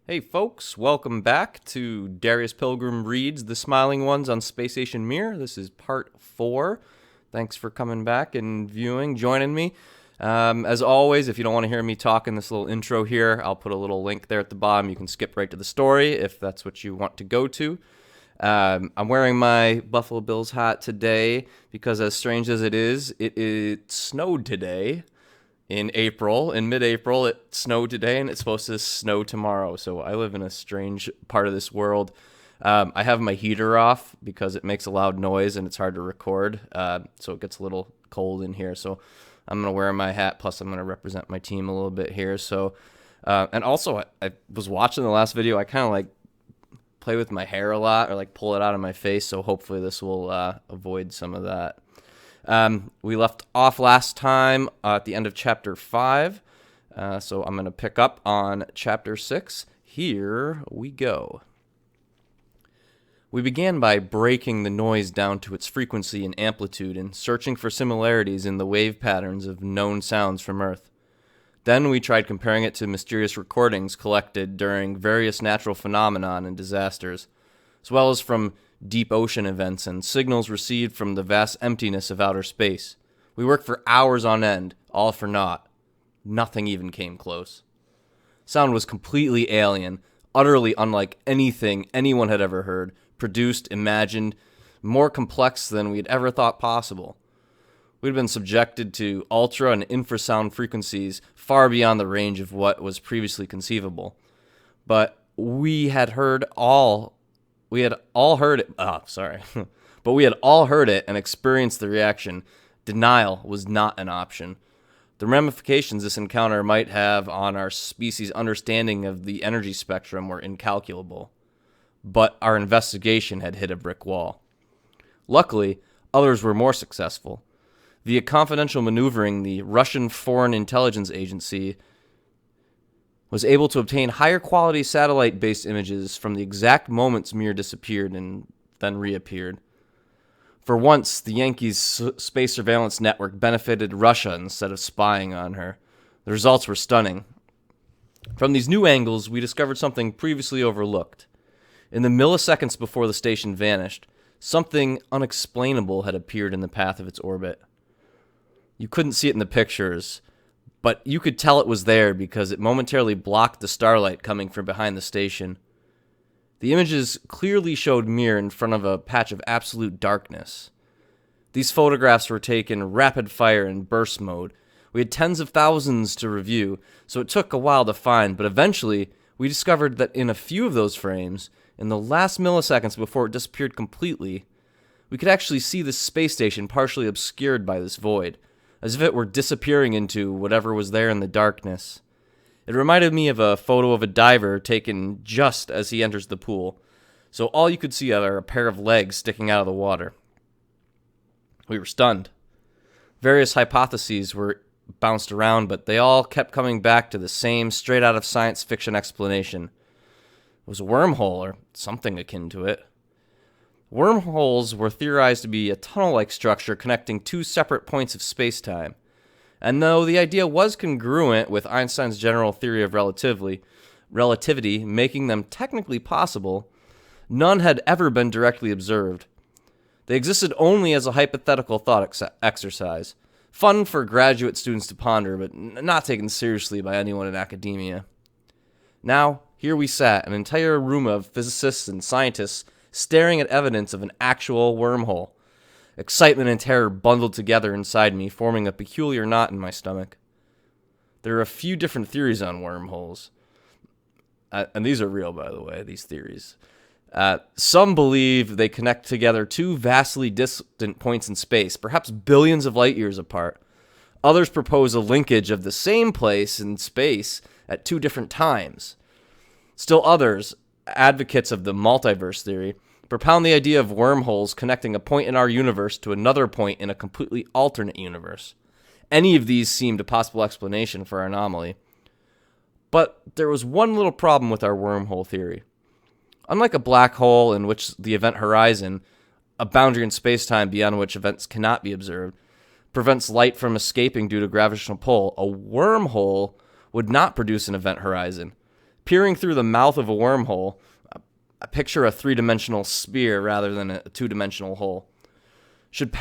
Hey folks, welcome back to Darius Pilgrim Reads The Smiling Ones on Space Station Mir. This is part 4. Thanks for coming back and joining me. As always, if you don't want to hear me talk in this little intro here, I'll put a little link there at the bottom. You can skip right to the story if that's what you want to go to. I'm wearing my Buffalo Bills hat today because, as strange as it snowed today. In mid-April, it snowed today, and it's supposed to snow tomorrow. So I live in a strange part of this world. I have my heater off because it makes a loud noise and it's hard to record. So it gets a little cold in here. So I'm going to wear my hat. Plus, I'm going to represent my team a little bit here. So, and also, I was watching the last video. I kind of like play with my hair a lot or like pull it out of my face. So hopefully this will avoid some of that. We left off last time at the end of chapter 5, so I'm going to pick up on chapter 6. Here we go. We began by breaking the noise down to its frequency and amplitude and searching for similarities in the wave patterns of known sounds from Earth. Then we tried comparing it to mysterious recordings collected during various natural phenomena and disasters, as well as from deep ocean events and signals received from the vast emptiness of outer space. We worked for hours on end, all for naught. Nothing even came close. Sound was completely alien, utterly unlike anything anyone had ever heard, produced, imagined, more complex than we'd ever thought possible. We'd been subjected to ultra and infrasound frequencies far beyond the range of what was previously conceivable. But we had all heard it. But we had all heard it and experienced the reaction. Denial was not an option. The ramifications this encounter might have on our species' understanding of the energy spectrum were incalculable. But our investigation had hit a brick wall. Luckily, others were more successful. Via confidential maneuvering, the Russian Foreign Intelligence Agency was able to obtain higher quality satellite-based images from the exact moments Mir disappeared and then reappeared. For once, the Yankees' space surveillance network benefited Russia instead of spying on her. The results were stunning. From these new angles, we discovered something previously overlooked. In the milliseconds before the station vanished, something unexplainable had appeared in the path of its orbit. You couldn't see it in the pictures, but you could tell it was there because it momentarily blocked the starlight coming from behind the station. The images clearly showed Mir in front of a patch of absolute darkness. These photographs were taken rapid fire in burst mode. We had tens of thousands to review, so it took a while to find, but eventually we discovered that in a few of those frames, in the last milliseconds before it disappeared completely, we could actually see the space station partially obscured by this void, as if it were disappearing into whatever was there in the darkness. It reminded me of a photo of a diver taken just as he enters the pool, so all you could see are a pair of legs sticking out of the water. We were stunned. Various hypotheses were bounced around, but they all kept coming back to the same straight-out of science fiction explanation. It was a wormhole, or something akin to it. Wormholes were theorized to be a tunnel-like structure connecting two separate points of space-time. And though the idea was congruent with Einstein's general theory of relativity, making them technically possible, none had ever been directly observed. They existed only as a hypothetical thought exercise, fun for graduate students to ponder, but not taken seriously by anyone in academia. Now, here we sat, an entire room of physicists and scientists staring at evidence of an actual wormhole. Excitement and terror bundled together inside me, forming a peculiar knot in my stomach. There are a few different theories on wormholes. And these are real, by the way, these theories. Some believe they connect together two vastly distant points in space, perhaps billions of light years apart. Others propose a linkage of the same place in space at two different times. Still others, advocates of the multiverse theory, propound the idea of wormholes connecting a point in our universe to another point in a completely alternate universe. Any of these seemed a possible explanation for our anomaly. But there was one little problem with our wormhole theory. Unlike a black hole in which the event horizon, a boundary in space-time beyond which events cannot be observed, prevents light from escaping due to gravitational pull, a wormhole would not produce an event horizon. Peering through the mouth of a wormhole, I picture a three-dimensional sphere rather than a two-dimensional hole. Should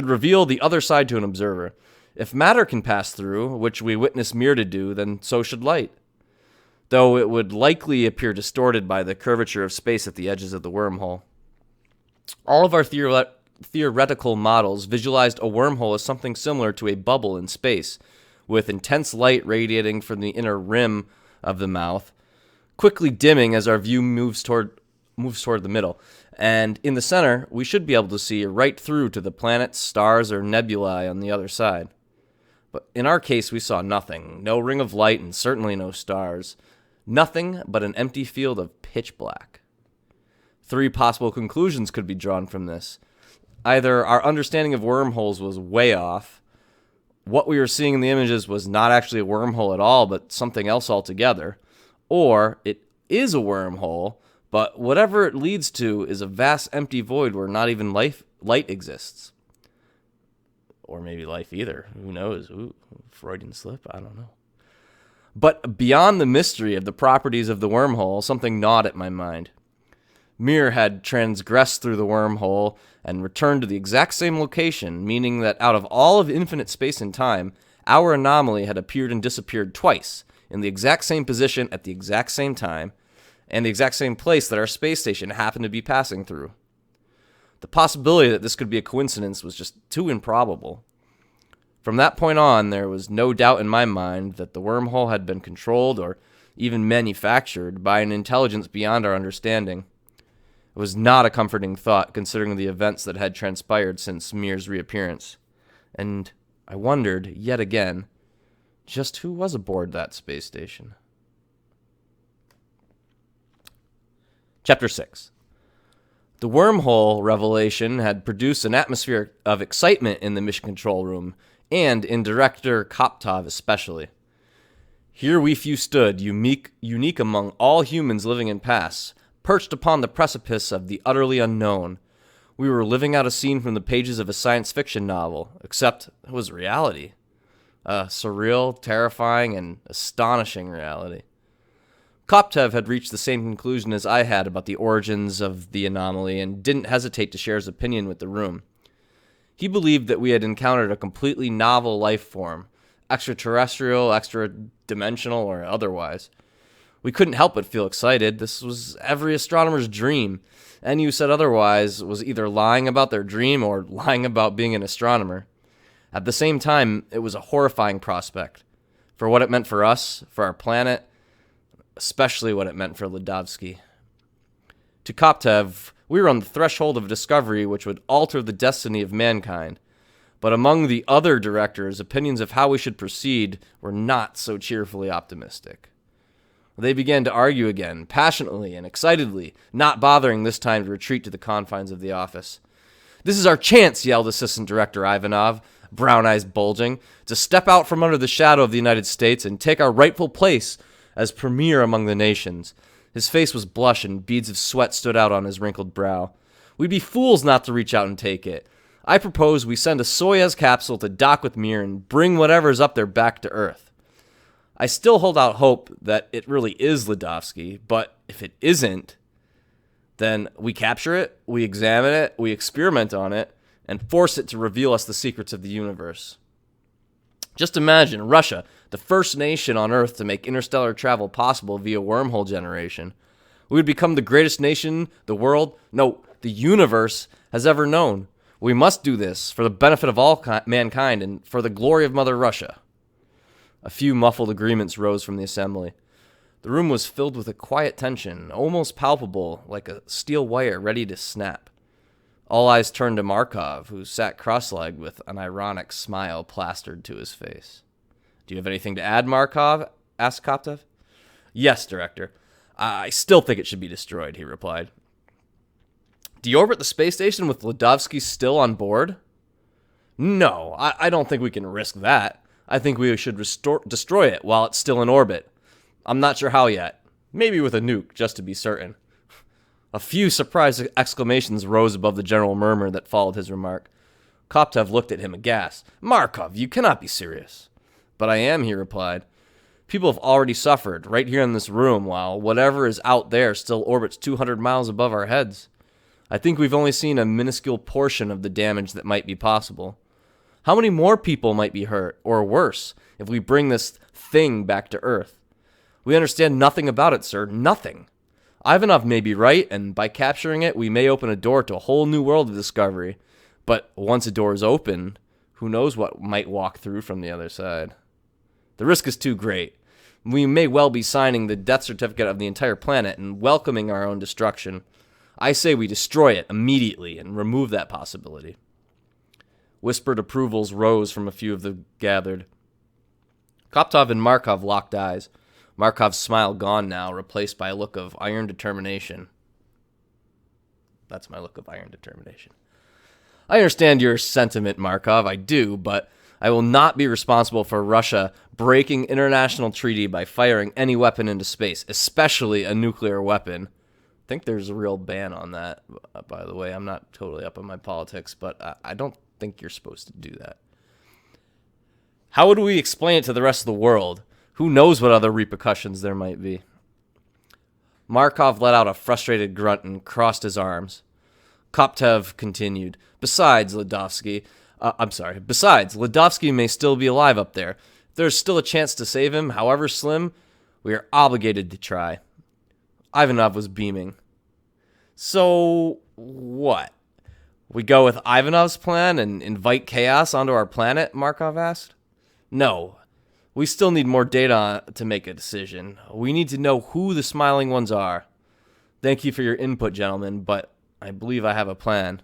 reveal the other side to an observer. If matter can pass through, which we witness mirror to do, then so should light. Though it would likely appear distorted by the curvature of space at the edges of the wormhole. All of our theoretical models visualized a wormhole as something similar to a bubble in space, with intense light radiating from the inner rim of the mouth, quickly dimming as our view moves toward the middle. And in the center, we should be able to see right through to the planets, stars, or nebulae on the other side. But in our case, we saw nothing. No ring of light and certainly no stars. Nothing but an empty field of pitch black. 3 possible conclusions could be drawn from this. Either our understanding of wormholes was way off, what we were seeing in the images was not actually a wormhole at all, but something else altogether, or it is a wormhole, but whatever it leads to is a vast empty void where not even light exists. Or maybe life either. Who knows? Ooh, Freudian slip? I don't know. But beyond the mystery of the properties of the wormhole, something gnawed at my mind. Mir had transgressed through the wormhole and returned to the exact same location, meaning that out of all of infinite space and time, our anomaly had appeared and disappeared twice, in the exact same position at the exact same time, and the exact same place that our space station happened to be passing through. The possibility that this could be a coincidence was just too improbable. From that point on, there was no doubt in my mind that the wormhole had been controlled or even manufactured by an intelligence beyond our understanding. It was not a comforting thought, considering the events that had transpired since Mir's reappearance. And I wondered, yet again, just who was aboard that space station. Chapter 6. The wormhole revelation had produced an atmosphere of excitement in the mission control room, and in Director Koptov especially. Here we few stood, unique among all humans living in past, perched upon the precipice of the utterly unknown. We were living out a scene from the pages of a science fiction novel, except it was reality. A surreal, terrifying, and astonishing reality. Koptev had reached the same conclusion as I had about the origins of the anomaly and didn't hesitate to share his opinion with the room. He believed that we had encountered a completely novel life form, extraterrestrial, extra-dimensional, or otherwise. We couldn't help but feel excited. This was every astronomer's dream. Any who said otherwise was either lying about their dream or lying about being an astronomer. At the same time, it was a horrifying prospect. For what it meant for us, for our planet, especially what it meant for Ledovsky. To Koptev, we were on the threshold of a discovery which would alter the destiny of mankind. But among the other directors, opinions of how we should proceed were not so cheerfully optimistic. They began to argue again, passionately and excitedly, not bothering this time to retreat to the confines of the office. "This is our chance," yelled Assistant Director Ivanov, brown eyes bulging, "to step out from under the shadow of the United States and take our rightful place as premier among the nations." His face was blush and beads of sweat stood out on his wrinkled brow. "We'd be fools not to reach out and take it. I propose we send a Soyuz capsule to dock with Mir and bring whatever's up there back to Earth. I still hold out hope that it really is Ledovsky, but if it isn't, then we capture it, we examine it, we experiment on it, and force it to reveal us the secrets of the universe. Just imagine Russia, the first nation on Earth to make interstellar travel possible via wormhole generation. We would become the greatest nation the universe has ever known. We must do this for the benefit of all mankind and for the glory of Mother Russia." A few muffled agreements rose from the assembly. The room was filled with a quiet tension, almost palpable, like a steel wire ready to snap. All eyes turned to Markov, who sat cross-legged with an ironic smile plastered to his face. "Do you have anything to add, Markov?" asked Koptev. "Yes, Director. I still think it should be destroyed," he replied. "Deorbit the space station with Ledovsky still on board?" "No, I don't think we can risk that. I think we should destroy it while it's still in orbit. I'm not sure how yet. Maybe with a nuke, just to be certain." A few surprised exclamations rose above the general murmur that followed his remark. Koptev looked at him aghast. "Markov, you cannot be serious." "But I am," he replied. People have already suffered right here in this room, while whatever is out there still orbits 200 miles above our heads. I think we've only seen a minuscule portion of the damage that might be possible. How many more people might be hurt, or worse, if we bring this thing back to Earth? We understand nothing about it, sir. Nothing. Ivanov may be right, and by capturing it, we may open a door to a whole new world of discovery. But once a door is open, who knows what might walk through from the other side? The risk is too great. We may well be signing the death certificate of the entire planet and welcoming our own destruction. I say we destroy it immediately and remove that possibility. Whispered approvals rose from a few of the gathered. Koptov and Markov locked eyes. Markov's smile gone now, replaced by a look of iron determination. That's my look of iron determination. I understand your sentiment, Markov, I do, but I will not be responsible for Russia breaking international treaty by firing any weapon into space, especially a nuclear weapon. I think there's a real ban on that, by the way. I'm not totally up on my politics, but I don't think you're supposed to do that. How would we explain it to the rest of the world? Who knows what other repercussions there might be? Markov let out a frustrated grunt and crossed his arms. Koptev continued. Besides, Ledovsky may still be alive up there. If there's still a chance to save him, however slim, we are obligated to try. Ivanov was beaming. So, what? We go with Ivanov's plan and invite chaos onto our planet? Markov asked. No. We still need more data to make a decision. We need to know who the smiling ones are. Thank you for your input, gentlemen, but I believe I have a plan.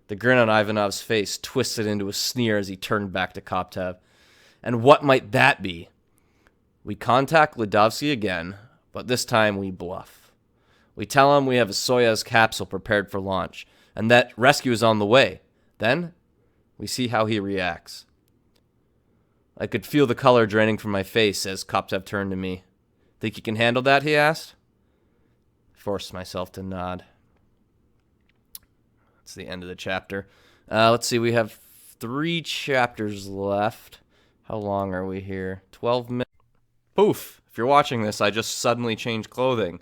The grin on Ivanov's face twisted into a sneer as he turned back to Koptev. And what might that be? We contact Ledovsky again, but this time we bluff. We tell him we have a Soyuz capsule prepared for launch, and that rescue is on the way. Then, we see how he reacts. I could feel the color draining from my face as Koptev turned to me. Think you can handle that, he asked. I forced myself to nod. That's the end of the chapter. Let's see, we have 3 chapters left. How long are we here? 12 minutes. Poof! If you're watching this, I just suddenly changed clothing.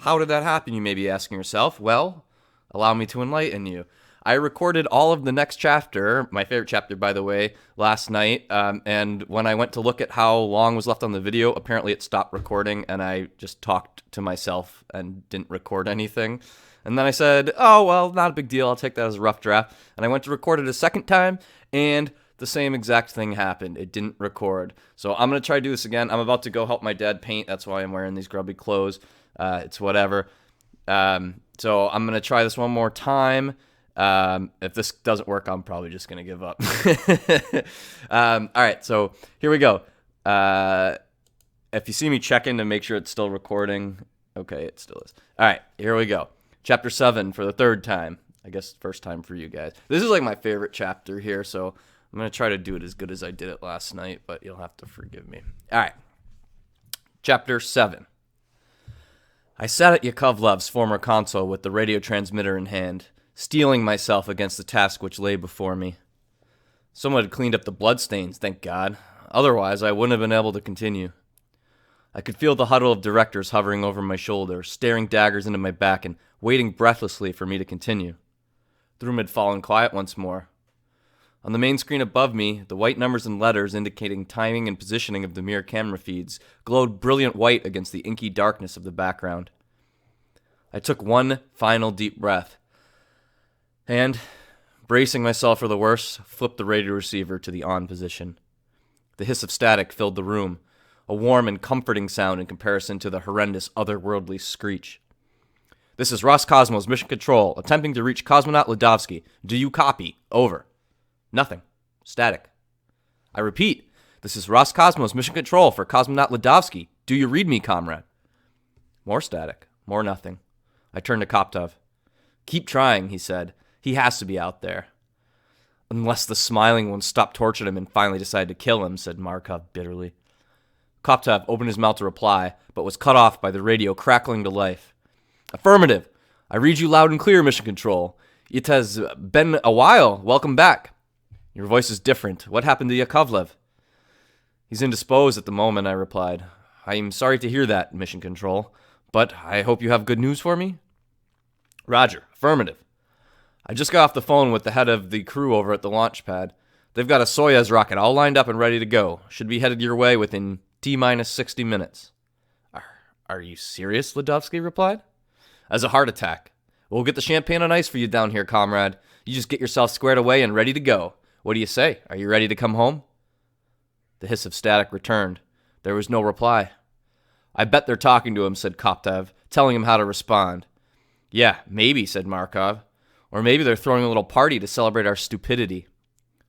How did that happen, you may be asking yourself? Well, allow me to enlighten you. I recorded all of the next chapter, my favorite chapter, by the way, last night, and when I went to look at how long was left on the video, apparently it stopped recording, and I just talked to myself and didn't record anything. And then I said, oh, well, not a big deal, I'll take that as a rough draft. And I went to record it a second time, and the same exact thing happened. It didn't record. So I'm going to try to do this again. I'm about to go help my dad paint. That's why I'm wearing these grubby clothes. It's whatever. So I'm going to try this one more time. If this doesn't work, I'm probably just going to give up. All right, so here we go. If you see me checking to make sure it's still recording, okay, it still is. All right, here we go. Chapter 7 for the 3rd time. I guess first time for you guys. This is like my favorite chapter here, so I'm going to try to do it as good as I did it last night, but you'll have to forgive me. All right. Chapter 7. I sat at Yakovlev's former console with the radio transmitter in hand, steeling myself against the task which lay before me. Someone had cleaned up the bloodstains, thank God. Otherwise, I wouldn't have been able to continue. I could feel the huddle of directors hovering over my shoulder, staring daggers into my back and waiting breathlessly for me to continue. The room had fallen quiet once more. On the main screen above me, the white numbers and letters indicating timing and positioning of the mirror camera feeds glowed brilliant white against the inky darkness of the background. I took one final deep breath and, bracing myself for the worst, flipped the radio receiver to the on position. The hiss of static filled the room, a warm and comforting sound in comparison to the horrendous otherworldly screech. This is Roscosmos Mission Control, attempting to reach Cosmonaut Ledovsky. Do you copy? Over. Nothing. Static. I repeat, this is Roscosmos Mission Control for Cosmonaut Ledovsky. Do you read me, comrade? More static. More nothing. I turned to Koptov. Keep trying, he said. He has to be out there. Unless the smiling one stopped torturing him and finally decided to kill him, said Markov bitterly. Koptov opened his mouth to reply, but was cut off by the radio crackling to life. Affirmative. I read you loud and clear, Mission Control. It has been a while. Welcome back. Your voice is different. What happened to Yakovlev? He's indisposed at the moment, I replied. I'm sorry to hear that, Mission Control, but I hope you have good news for me? Roger, affirmative. I just got off the phone with the head of the crew over at the launch pad. They've got a Soyuz rocket all lined up and ready to go. Should be headed your way within T-minus 60 minutes. Are you serious? Ledovsky replied. As a heart attack. We'll get the champagne on ice for you down here, comrade. You just get yourself squared away and ready to go. What do you say? Are you ready to come home? The hiss of static returned. There was no reply. I bet they're talking to him, said Koptev, telling him how to respond. Yeah, maybe, said Markov. Or maybe they're throwing a little party to celebrate our stupidity.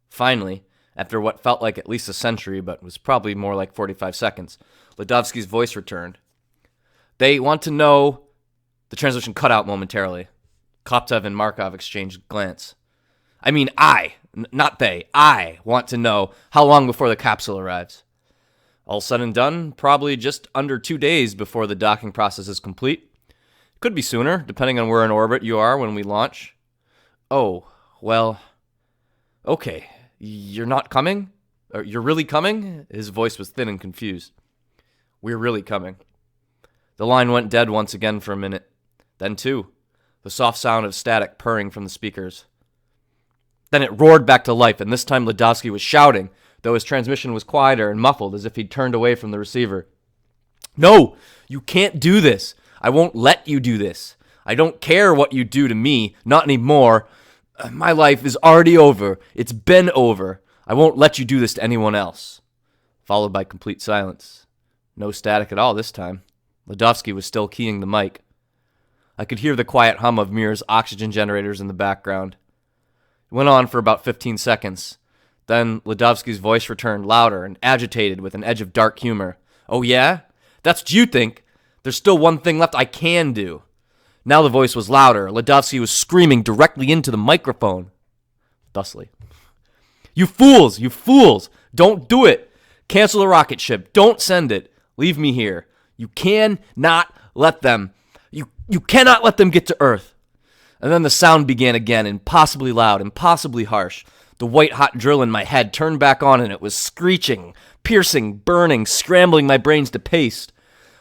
Finally, after what felt like at least a century, but was probably more like 45 seconds, Ledovsky's voice returned. They want to know... The transmission cut out momentarily. Koptev and Markov exchanged a glance. I mean, not they. I want to know how long before the capsule arrives. All said and done, probably just under 2 days before the docking process is complete. Could be sooner, depending on where in orbit you are when we launch. Oh, well... Okay, you're not coming? Or you're really coming? His voice was thin and confused. We're really coming. The line went dead once again for a minute. Then two, the soft sound of static purring from the speakers. Then it roared back to life, and this time Ledovsky was shouting, though his transmission was quieter and muffled as if he'd turned away from the receiver. No, you can't do this. I won't let you do this. I don't care what you do to me, not anymore. My life is already over. It's been over. I won't let you do this to anyone else. Followed by complete silence. No static at all this time. Ledovsky was still keying the mic. I could hear the quiet hum of Mir's oxygen generators in the background. It went on for about 15 seconds. Then Ledovsky's voice returned, louder and agitated with an edge of dark humor. Oh yeah? That's what you think. There's still one thing left I can do. Now the voice was louder. Ledovsky was screaming directly into the microphone. Thusly. You fools! You fools! Don't do it! Cancel the rocket ship. Don't send it. Leave me here. You cannot let them. You cannot let them get to Earth. And then the sound began again, impossibly loud, impossibly harsh. The white-hot drill in my head turned back on, and it was screeching, piercing, burning, scrambling my brains to paste.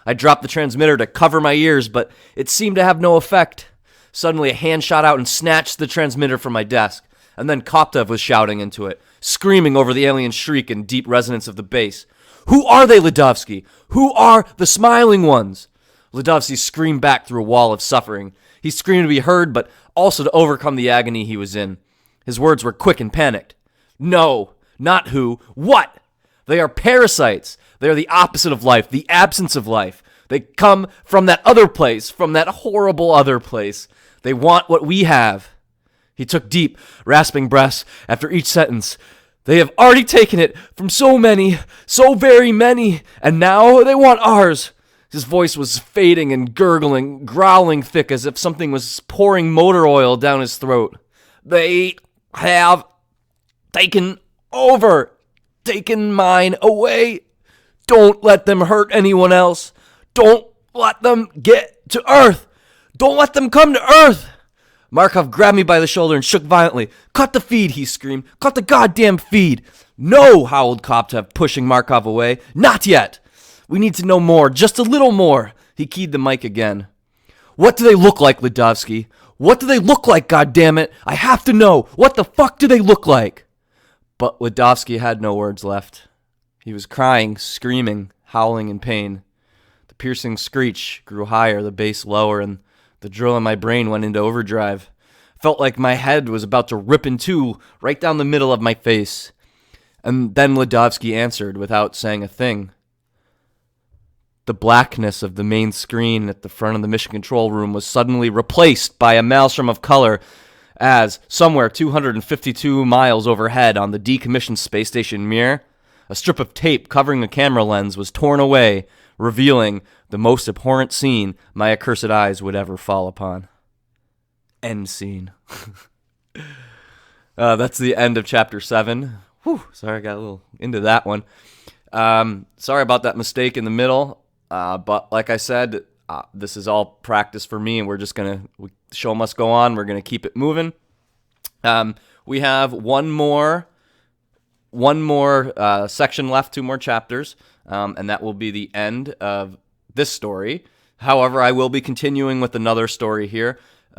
I dropped the transmitter to cover my ears, but it seemed to have no effect. Suddenly, a hand shot out and snatched the transmitter from my desk, and then Koptev was shouting into it, screaming over the alien shriek and deep resonance of the bass. Who are they, Ledovsky? Who are the smiling ones? Ledovsky screamed back through a wall of suffering. He screamed to be heard, but also to overcome the agony he was in. His words were quick and panicked. No, not who. What? They are parasites. They are the opposite of life, the absence of life. They come from that other place, from that horrible other place. They want what we have. He took deep, rasping breaths after each sentence. They have already taken it from so many, so very many, and now they want ours. His voice was fading and gurgling, growling thick as if something was pouring motor oil down his throat. They have taken over, taken mine away. Don't let them hurt anyone else. Don't let them get to Earth. Don't let them come to Earth. Markov grabbed me by the shoulder and shook violently. Cut the feed, he screamed. Cut the goddamn feed. No, howled Koptev, pushing Markov away. Not yet. We need to know more, just a little more. He keyed the mic again. What do they look like, Ledovsky? What do they look like, goddammit? I have to know. What the fuck do they look like? But Ledovsky had no words left. He was crying, screaming, howling in pain. The piercing screech grew higher, the bass lower, and the drill in my brain went into overdrive. Felt like my head was about to rip in two right down the middle of my face. And then Ledovsky answered without saying a thing. The blackness of the main screen at the front of the mission control room was suddenly replaced by a maelstrom of color as, somewhere 252 miles overhead on the decommissioned space station Mir, a strip of tape covering the camera lens was torn away, revealing the most abhorrent scene my accursed eyes would ever fall upon. End scene. That's the end of Chapter 7. Whew, sorry, I got a little into that one. Sorry about that mistake in the middle. But like I said, this is all practice for me, and we're just going to, the show must go on. We're going to keep it moving. We have one more one more section left, 2 more chapters, and that will be the end of this story. However, I will be continuing with another story here.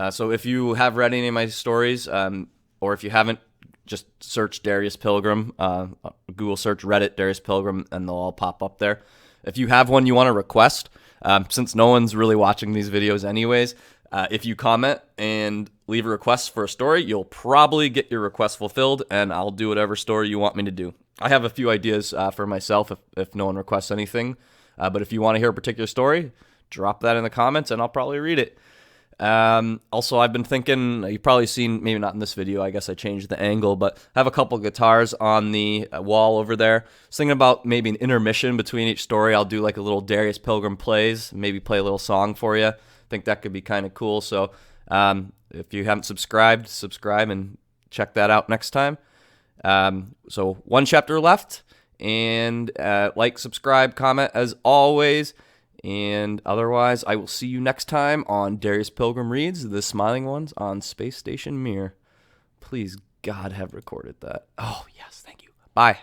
So if you have read any of my stories, or if you haven't, just search Darius Pilgrim, Google search Reddit Darius Pilgrim, and they'll all pop up there. If you have one you want to request, since no one's really watching these videos anyways, if you comment and leave a request for a story, you'll probably get your request fulfilled, and I'll do whatever story you want me to do. I have a few ideas for myself if no one requests anything, but if you want to hear a particular story, drop that in the comments, and I'll probably read it. Also, I've been thinking, you've probably seen, maybe not in this video, I guess I changed the angle, but I have a couple guitars on the wall over there. I was thinking about maybe an intermission between each story. I'll do like a little Darius Pilgrim plays, maybe play a little song for you. I think that could be kind of cool. So if you haven't subscribed, subscribe and check that out next time. So 1 chapter left, and like, subscribe, comment as always. And otherwise, I will see you next time on Darius Pilgrim Reads, The Smiling Ones on Space Station Mir. Please, God, have recorded that. Oh, yes, thank you. Bye.